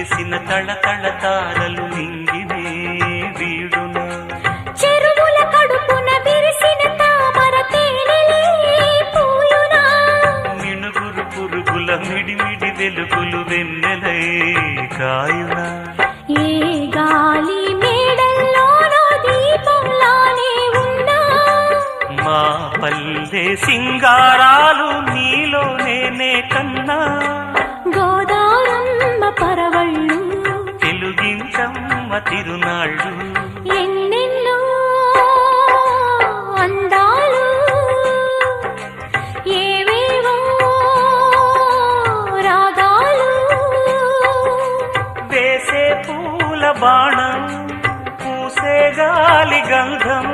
వెలిసిన తళతళ తారలు నింగినే వీడునా చెరువుల కడుపున విరిసిన తామర తేనెలే పూయునా మినుగురు పురుగుల మిడిమిడి వెలుగులు వెన్నెలై కాయునా ఏ గాలి మేడల్లోనో దీపంలానే ఉన్నా మా పల్లె సింగారాలు నీలో నేనే కన్నా గోదారమ్మ పరవళ్ళు తెలుగించమ్మ తిరునాళ్ళు ఎన్నెన్నో అందాలు ఏవేవో రాగాలు వేసే పూల బాణం పూసే గాలి గంధం